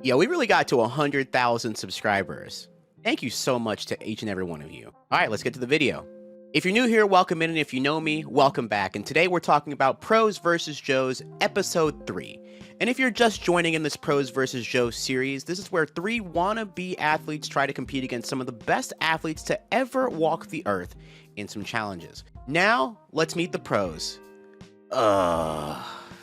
Yo, we really got to 100,000 subscribers. Thank you so much to each and every one of you. All right, let's get to the video. If you're new here, welcome in, and if you know me, welcome back. And today we're talking about Pros vs. Joes, episode 3. And if you're just joining in this Pros vs. Joes series, this is where 3 wannabe athletes try to compete against some of the best athletes to ever walk the earth in some challenges. Now, let's meet the pros.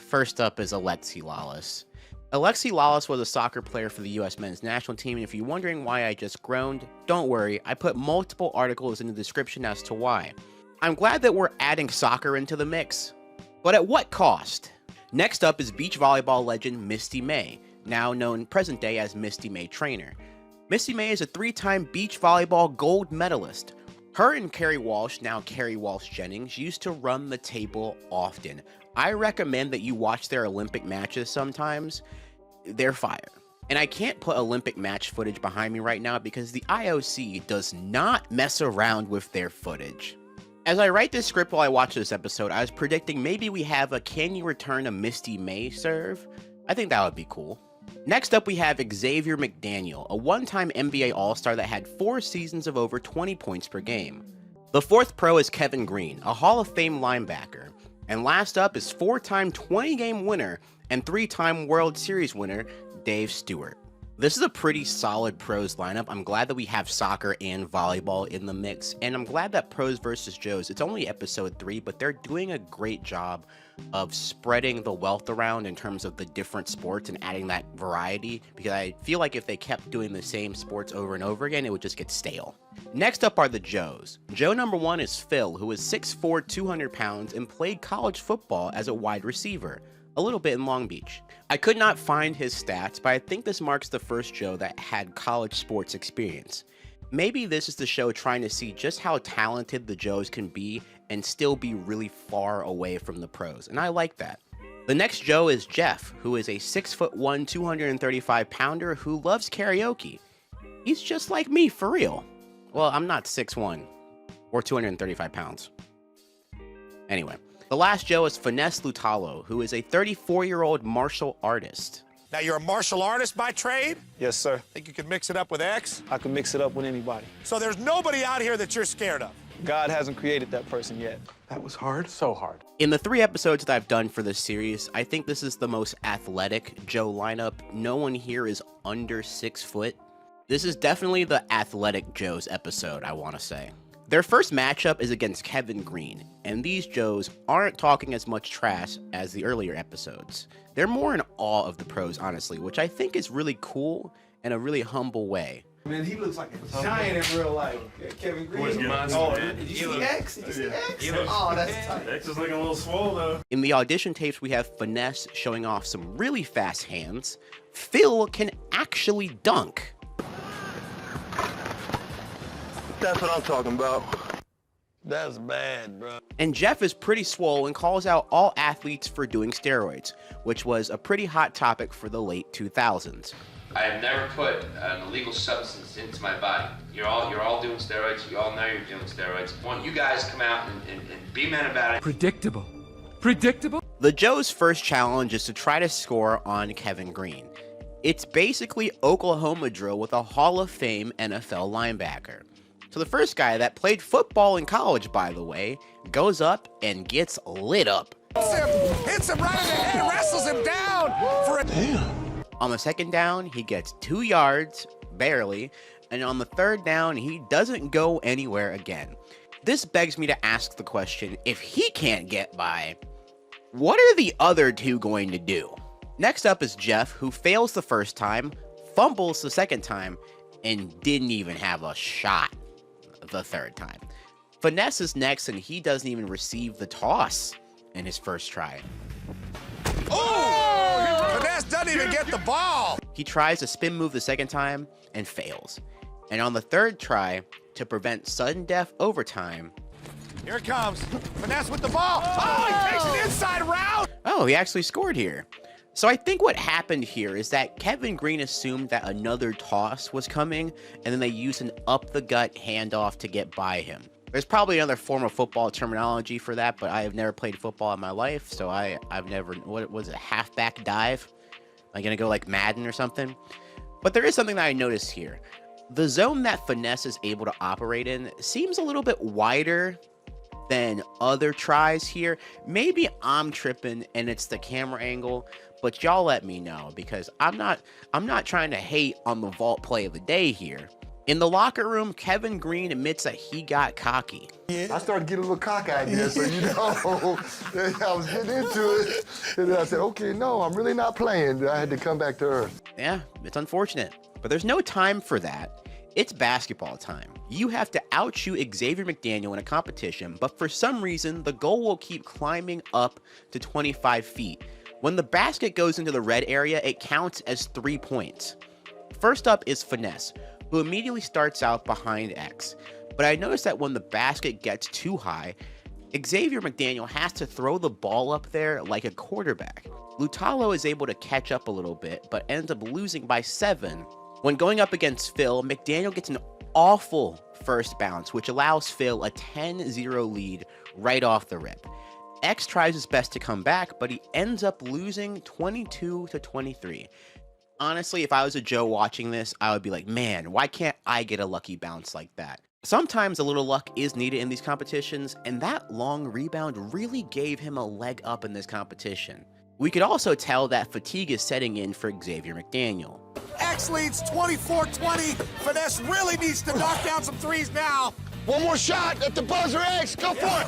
First up is Alexi Lalas. Alexi Lalas was a soccer player for the US men's national team, and if you're wondering why I just groaned, don't worry, I put multiple articles in the description as to why. I'm glad that we're adding soccer into the mix, but at what cost? Next up is beach volleyball legend Misty May, now known present day as Misty May Trainer. Misty May is a 3-time beach volleyball gold medalist. Her and Carrie Walsh, now Carrie Walsh Jennings, used to run the table often. I recommend that you watch their Olympic matches sometimes. They're fire. And I can't put Olympic match footage behind me right now because the IOC does not mess around with their footage. As I write this script while I watch this episode, I was predicting maybe we have a Can You Return a Misty May serve? I think that would be cool. Next up we have Xavier McDaniel, a one-time NBA All-Star that had 4 seasons of over 20 points per game. The fourth pro is Kevin Green, a Hall of Fame linebacker. And last up is 4-time 20-game winner and 3-time World Series winner, Dave Stewart. This is a pretty solid pros lineup. I'm glad that we have soccer and volleyball in the mix, and I'm glad that Pros vs. Joes, it's only episode 3, but they're doing a great job of spreading the wealth around in terms of the different sports and adding that variety, because I feel like if they kept doing the same sports over and over again, it would just get stale. Next up are the Joes. Joe number 1 is Phil, who is 6'4", 200 pounds, and played college football as a wide receiver, a little bit in Long Beach. I could not find his stats, but I think this marks the first Joe that had college sports experience. Maybe this is the show trying to see just how talented the Joes can be and still be really far away from the pros, and I like that. The next Joe is Jeff, who is a 6'1", 235-pounder who loves karaoke. He's just like me, for real. Well, I'm not 6'1", or 235 pounds. Anyway, the last Joe is Finesse Lutalo, who is a 34-year-old martial artist. Now, you're a martial artist by trade? Yes, sir. Think you could mix it up with X? I can mix it up with anybody. So there's nobody out here that you're scared of? God hasn't created that person yet. That was hard, so hard. In the 3 episodes that I've done for this series, I think this is the most athletic Joe lineup. No one here is under 6 foot. This is definitely the athletic Joes episode, I want to say. Their first matchup is against Kevin Green, and these Joes aren't talking as much trash as the earlier episodes. They're more in awe of the pros, honestly, which I think is really cool in a really humble way. Man, he looks like a giant in real life. Yeah, Kevin Green. Oh, did you see X? Did you see X? Oh, that's tight. X is looking a little swole, though. In the audition tapes, we have Finesse showing off some really fast hands. Phil can actually dunk. That's what I'm talking about. That's bad, bro. And Jeff is pretty swole and calls out all athletes for doing steroids, which was a pretty hot topic for the late 2000s. I have never put an illegal substance into my body. You're all doing steroids. You all know you're doing steroids. I want you guys to come out and be men about it. Predictable. Predictable? The Joes' first challenge is to try to score on Kevin Green. It's basically Oklahoma drill with a Hall of Fame NFL linebacker. So the first guy that played football in college, by the way, goes up and gets lit up. Hits him right in the head, wrestles him down for a... Damn. On the second down, he gets 2 yards, barely, and on the third down, he doesn't go anywhere again. This begs me to ask the question, if he can't get by, what are the other 2 going to do? Next up is Jeff, who fails the first time, fumbles the second time, and didn't even have a shot the third time. Finesse is next, and he doesn't even receive the toss in his first try. Oh! Finesse doesn't even get the ball! He tries a spin move the second time and fails. And on the third try, to prevent sudden death overtime... Here it comes. Finesse with the ball. Oh, he takes an inside route! Oh, he actually scored here. So I think what happened here is that Kevin Green assumed that another toss was coming, and then they used an up-the-gut handoff to get by him. There's probably another form of football terminology for that, but I have never played football in my life, so I've never... What was it? Halfback dive? Am I going to go like Madden or something? But there is something that I noticed here. The zone that Finesse is able to operate in seems a little bit wider than other tries here. Maybe I'm tripping and it's the camera angle, but y'all let me know, because I'm not trying to hate on the vault play of the day here. In the locker room, Kevin Green admits that he got cocky. I started getting a little cockeyed there, so you know, I was getting into it, and then I said, okay, no, I'm really not playing. I had to come back to earth. Yeah, it's unfortunate, but there's no time for that. It's basketball time. You have to outshoot Xavier McDaniel in a competition, but for some reason, the goal will keep climbing up to 25 feet. When the basket goes into the red area, it counts as 3 points. First up is Finesse, who immediately starts out behind X. But I noticed that when the basket gets too high, Xavier McDaniel has to throw the ball up there like a quarterback. Lutalo is able to catch up a little bit, but ends up losing by 7. When going up against Phil, McDaniel gets an awful first bounce, which allows Phil a 10-0 lead right off the rip. X tries his best to come back, but he ends up losing 22-23. Honestly, if I was a Joe watching this, I would be like, man, why can't I get a lucky bounce like that? Sometimes a little luck is needed in these competitions, and that long rebound really gave him a leg up in this competition. We could also tell that fatigue is setting in for Xavier McDaniel. X leads 24-20. Finesse really needs to knock down some threes now. One more shot at the buzzer, X. Go for it.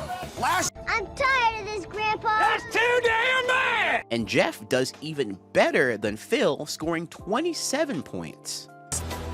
I'm tired of this, Grandpa. That's Too damn bad. And Jeff does even better than Phil, scoring 27 points.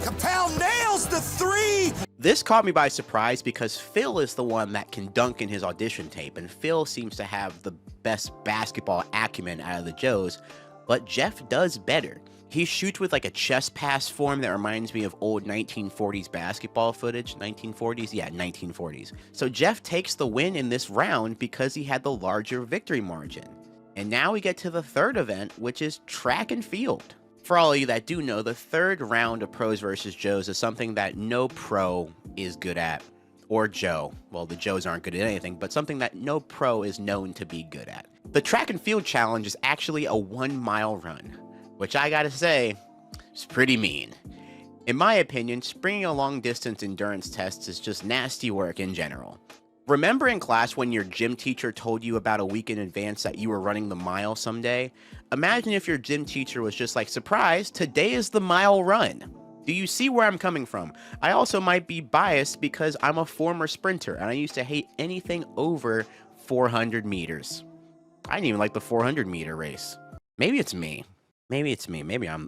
Capel nails the three. This caught me by surprise because Phil is the one that can dunk in his audition tape, and Phil seems to have the best basketball acumen out of the Joes, but Jeff does better. He shoots with like a chest pass form that reminds me of old 1940s basketball footage. 1940s? Yeah, 1940s. So Jeff takes the win in this round because he had the larger victory margin. And now we get to the third event, which is track and field. For all of you that do know, the third round of pros versus Joes is something that no pro is good at. Or Joe. Well, the Joes aren't good at anything, but something that no pro is known to be good at. The track and field challenge is actually a 1-mile run, which I gotta say, is pretty mean. In my opinion, springing a long distance endurance test is just nasty work in general. Remember in class when your gym teacher told you about a week in advance that you were running the mile someday? Imagine if your gym teacher was just like, surprise, today is the mile run. Do you see where I'm coming from? I also might be biased because I'm a former sprinter and I used to hate anything over 400 meters. I didn't even like the 400 meter race. Maybe it's me. Maybe it's me.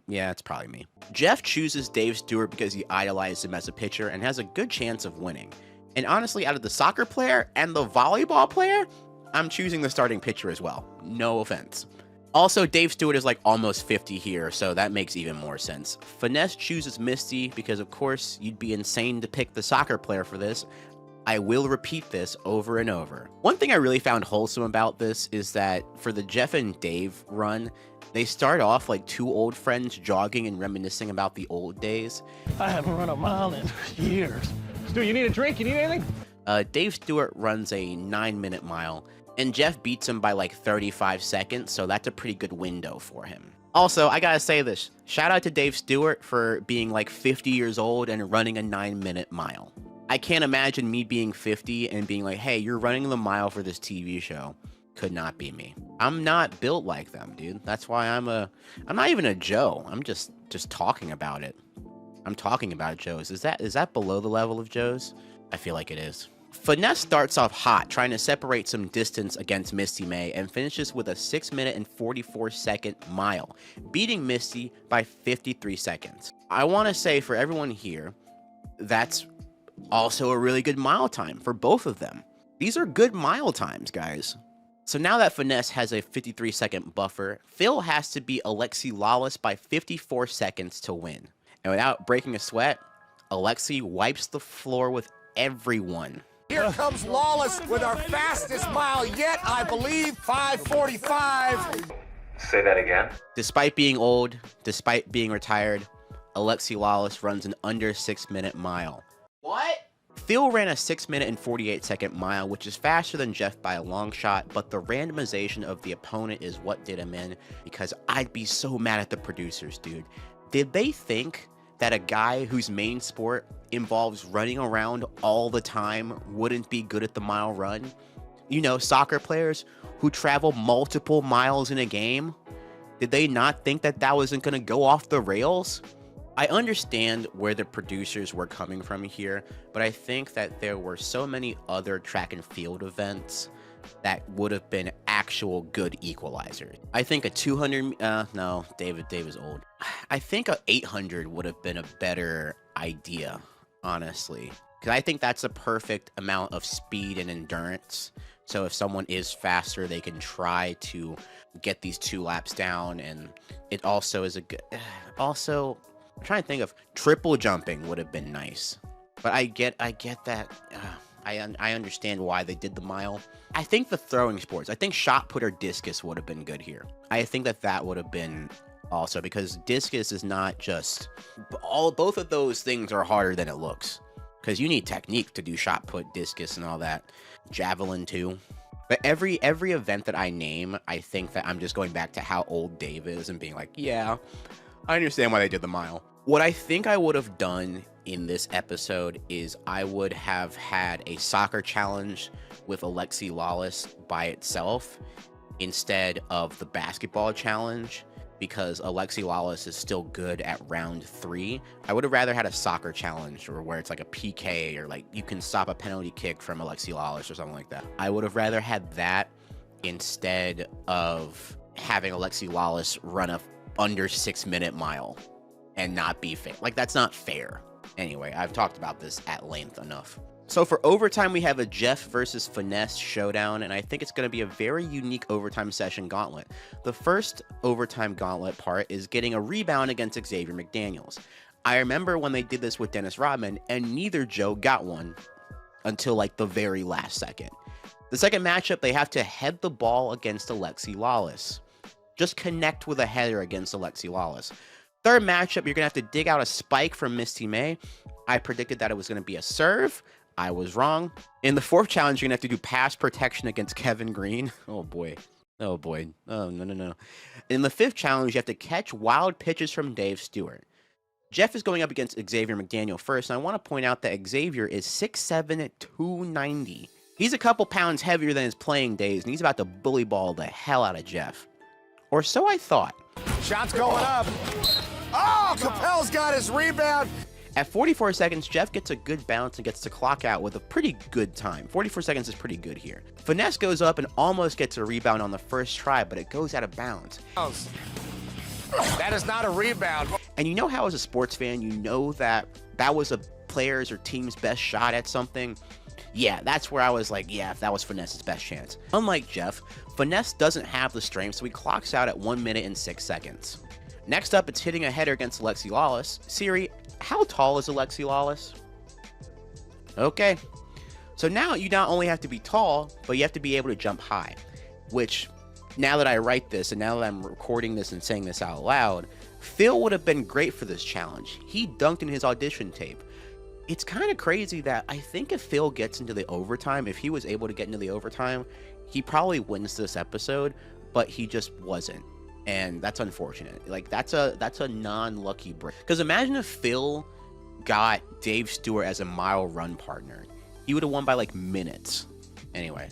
Yeah, it's probably me. Jeff chooses Dave Stewart because he idolized him as a pitcher and has a good chance of winning. And honestly, out of the soccer player and the volleyball player, I'm choosing the starting pitcher as well. No offense. Also, Dave Stewart is like almost 50 here, so that makes even more sense. Finesse chooses Misty because, of course, you'd be insane to pick the soccer player for this. I will repeat this over and over. One thing I really found wholesome about this is that for the Jeff and Dave run, they start off like two old friends jogging and reminiscing about the old days. I haven't run a mile in years. Stu, you need a drink? You need anything? Dave Stewart runs a 9-minute mile, and Jeff beats him by like 35 seconds, so that's a pretty good window for him. Also, I gotta say this. Shout out to Dave Stewart for being like 50 years old and running a 9-minute mile. I can't imagine me being 50 and being like, hey, you're running the mile for this TV show. Could not be me. I'm not built like them, dude. That's why I'm not even a Joe. I'm just talking about it. I'm talking about Joes. Is that below the level of Joes? I feel like it is. Finesse starts off hot, trying to separate some distance against Misty May, and finishes with a 6-minute and 44-second mile, beating Misty by 53 seconds. I want to say for everyone here, that's also a really good mile time for both of them. These are good mile times, guys. So now that Finesse has a 53-second buffer, Phil has to beat Alexi Lawless by 54 seconds to win. And without breaking a sweat, Alexi wipes the floor with everyone. Here comes Lawless with our fastest mile yet, I believe, 5:45. Say that again. Despite being old, despite being retired, Alexi Lawless runs an under 6-minute mile. What? Phil ran a 6-minute and 48-second mile, which is faster than Jeff by a long shot, but the randomization of the opponent is what did him in, because I'd be so mad at the producers, dude. Did they think that a guy whose main sport involves running around all the time wouldn't be good at the mile run? You know, soccer players who travel multiple miles in a game, did they not think that that wasn't going to go off the rails? I understand where the producers were coming from here, but I think that there were so many other track and field events that would have been actual good equalizers. I think a 200, no, David's old. I think a 800 would have been a better idea, honestly. Because I think that's a perfect amount of speed and endurance. So if someone is faster, they can try to get these 2 laps down. And it also is a good, also, I'm trying to think of triple jumping would have been nice. But I get that. I understand why they did the mile. I think the throwing sports, I think shot put or discus would have been good here. I think that would have been also, because discus is not just, both of those things are harder than it looks. Because you need technique to do shot put, discus, and all that. Javelin too. But every event that I name, I think that I'm just going back to how old Dave is and being like, yeah, I understand why they did the mile. What I think I would have done in this episode is I would have had a soccer challenge with Alexi Lawless by itself instead of the basketball challenge, because Alexi Lawless is still good at round 3. I would have rather had a soccer challenge, or where it's like a PK, or like you can stop a penalty kick from Alexi Lawless or something like that. I would have rather had that instead of having Alexi Lawless run a under 6-minute mile and not be fair. Like, that's not fair. Anyway, I've talked about this at length enough. So for overtime, we have a Jeff versus Finesse showdown, and I think it's going to be a very unique overtime session gauntlet. The first overtime gauntlet part is getting a rebound against Xavier McDaniels. I remember when they did this with Dennis Rodman, and neither Joe got one until like the very last second. The second matchup, they have to head the ball against Alexi Lawless. Just connect with a header against Alexi Lawless. Third matchup, you're going to have to dig out a spike from Misty May. I predicted that it was going to be a serve. I was wrong. In the fourth challenge, you're going to have to do pass protection against Kevin Green. Oh, boy. Oh, boy. Oh, no. In the fifth challenge, you have to catch wild pitches from Dave Stewart. Jeff is going up against Xavier McDaniel first, and I want to point out that Xavier is 6'7", 290. He's a couple pounds heavier than his playing days, and he's about to bully ball the hell out of Jeff. Or so I thought. Shots going up. Oh, Capel's got his rebound. At 44 seconds, Jeff gets a good bounce and gets to clock out with a pretty good time. 44 seconds is pretty good here. Finesse goes up and almost gets a rebound on the first try, but it goes out of bounds. That is not a rebound. And you know how, as a sports fan, you know that that was a player's or team's best shot at something? Yeah, that's where I was like, yeah, if that was Finesse's best chance. Unlike Jeff, Finesse doesn't have the strength, so he clocks out at 1 minute and 6 seconds. Next up, it's hitting a header against Alexi Lawless. Siri, how tall is Alexi Lawless? Okay. So now you not only have to be tall, but you have to be able to jump high. Which, now that I write this, and now that I'm recording this and saying this out loud, Phil would have been great for this challenge. He dunked in his audition tape. It's kind of crazy that I think if Phil gets into the overtime, if he was able to get into the overtime, he probably wins this episode, but he just wasn't. And that's unfortunate. Like, that's a non-lucky break. Because imagine if Phil got Dave Stewart as a mile run partner. He would have won by like minutes. Anyway,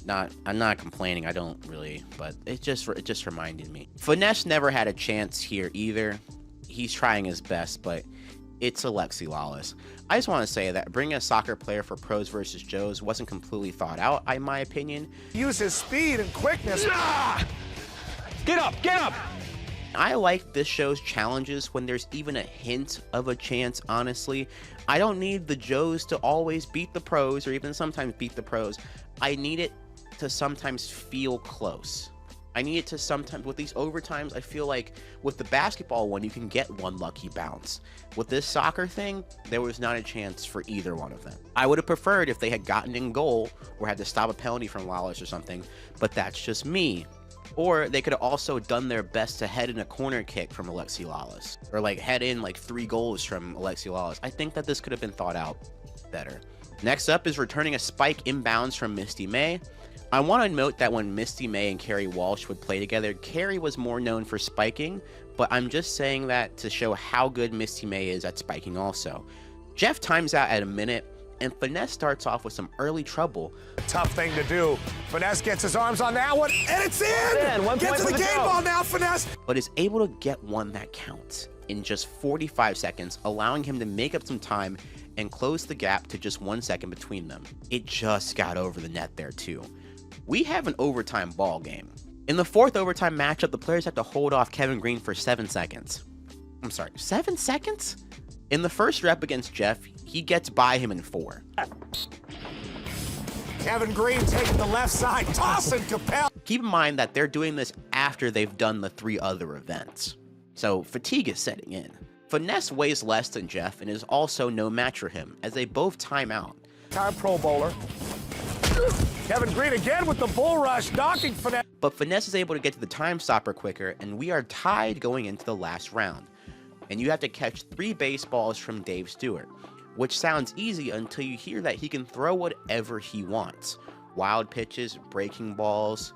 I'm not complaining. I don't really, but it just reminded me. Finesse never had a chance here either. He's trying his best, but it's Alexi Lawless. I just want to say that bringing a soccer player for pros versus Joes wasn't completely thought out, in my opinion. Use his speed and quickness. Get up, get up! I like this show's challenges when there's even a hint of a chance, honestly. I don't need the Joes to always beat the pros, or even sometimes beat the pros. I need it to sometimes feel close. I need it to sometimes, with these overtimes, I feel like with the basketball one, you can get one lucky bounce. With this soccer thing, there was not a chance for either one of them. I would have preferred if they had gotten in goal or had to stop a penalty from Lawless or something, but that's just me. Or they could have also done their best to head in a corner kick from Alexi Lawless, or like head in like 3 goals from Alexi Lawless. I think that this could have been thought out better. Next up is returning a spike inbounds from Misty May. I want to note that when Misty May and Carrie Walsh would play together, Carrie was more known for spiking, but I'm just saying that to show how good Misty May is at spiking also. Jeff times out at a minute, and Finesse starts off with some early trouble. Tough thing to do. Finesse gets his arms on that one, and it's in! Get to the game ball now, Finesse! But is able to get one that counts in just 45 seconds, allowing him to make up some time and close the gap to just 1 second between them. It just got over the net there too. We have an overtime ball game. In the fourth overtime matchup, the players have to hold off Kevin Green for 7 seconds. I'm sorry, 7 seconds? In the first rep against Jeff, he gets by him in 4. Kevin Green taking the left side, tossing Capel. Keep in mind that they're doing this after they've done the 3 other events, so fatigue is setting in. Finesse weighs less than Jeff and is also no match for him, as they both time out. Time Pro Bowler. Kevin Green again with the bull rush, knocking Finesse. But Finesse is able to get to the time stopper quicker, and we are tied going into the last round. And you have to catch 3 baseballs from Dave Stewart, which sounds easy until you hear that he can throw whatever he wants. Wild pitches, breaking balls,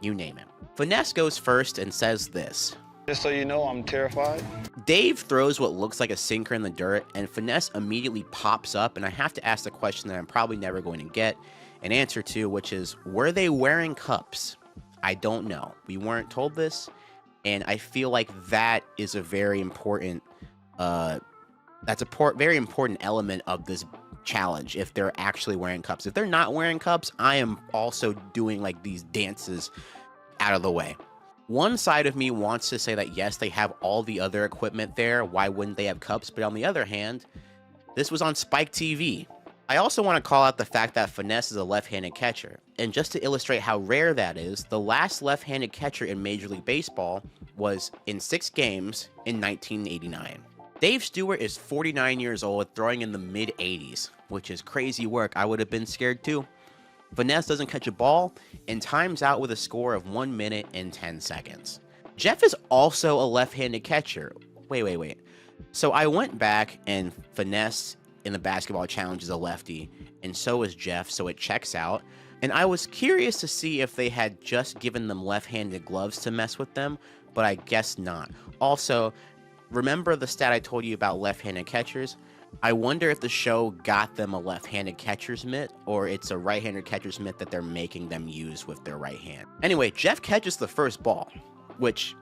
you name it. Finesse goes first and says this. Just so you know, I'm terrified. Dave throws what looks like a sinker in the dirt, and Finesse immediately pops up, and I have to ask the question that I'm probably never going to get an answer to, which is, were they wearing cups? I don't know. We weren't told this, and I feel like that is a very important, very important element of this challenge, if they're actually wearing cups. If they're not wearing cups, I am also doing like these dances out of the way. One side of me wants to say that yes, they have all the other equipment there, why wouldn't they have cups? But on the other hand, this was on Spike TV. I also want to call out the fact that Finesse is a left-handed catcher, and just to illustrate how rare that is, the last left-handed catcher in Major League Baseball was in 6 games in 1989. Dave Stewart is 49 years old, throwing in the mid-80s, which is crazy work. I would have been scared too. Finesse doesn't catch a ball and times out with a score of 1 minute and 10 seconds. Jeff is also a left-handed catcher. Wait. So I went back, and Finesse in the basketball challenge is a lefty, and so is Jeff, so it checks out. And I was curious to see if they had just given them left-handed gloves to mess with them, but I guess not. Also, remember the stat I told you about left-handed catchers? I wonder if the show got them a left-handed catcher's mitt, or it's a right-handed catcher's mitt that they're making them use with their right hand. Anyway, Jeff catches the first ball, which,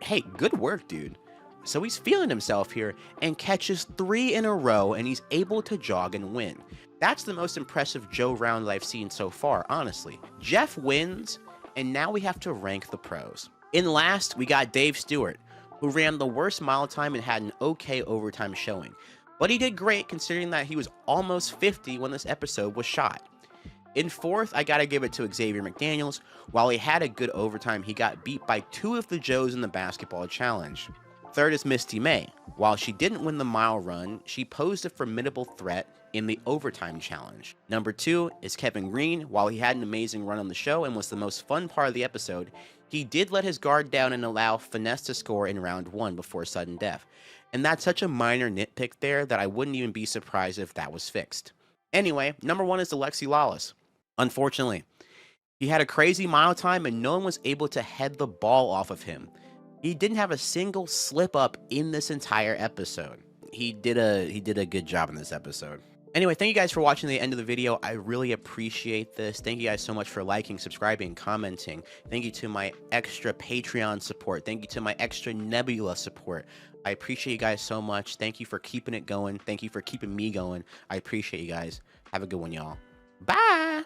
hey, good work, dude. So he's feeling himself here and catches 3 in a row, and he's able to jog and win. That's the most impressive Joe round I've seen so far, honestly. Jeff wins, and now we have to rank the pros. In last, we got Dave Stewart, who ran the worst mile time and had an okay overtime showing. But he did great considering that he was almost 50 when this episode was shot. In fourth, I gotta give it to Xavier McDaniels. While he had a good overtime, he got beat by 2 of the Joes in the basketball challenge. Third is Misty May. While she didn't win the mile run, she posed a formidable threat in the overtime challenge. Number 2 is Kevin Green. While he had an amazing run on the show and was the most fun part of the episode, he did let his guard down and allow Finesse to score in round 1 before sudden death. And that's such a minor nitpick there that I wouldn't even be surprised if that was fixed. Anyway, number 1 is Alexi Lawless. Unfortunately, he had a crazy mile time and no one was able to head the ball off of him. He didn't have a single slip up in this entire episode. He did a good job in this episode. Anyway, thank you guys for watching the end of the video. I really appreciate this. Thank you guys so much for liking, subscribing, commenting. Thank you to my extra Patreon support. Thank you to my extra Nebula support. I appreciate you guys so much. Thank you for keeping it going. Thank you for keeping me going. I appreciate you guys. Have a good one, y'all. Bye.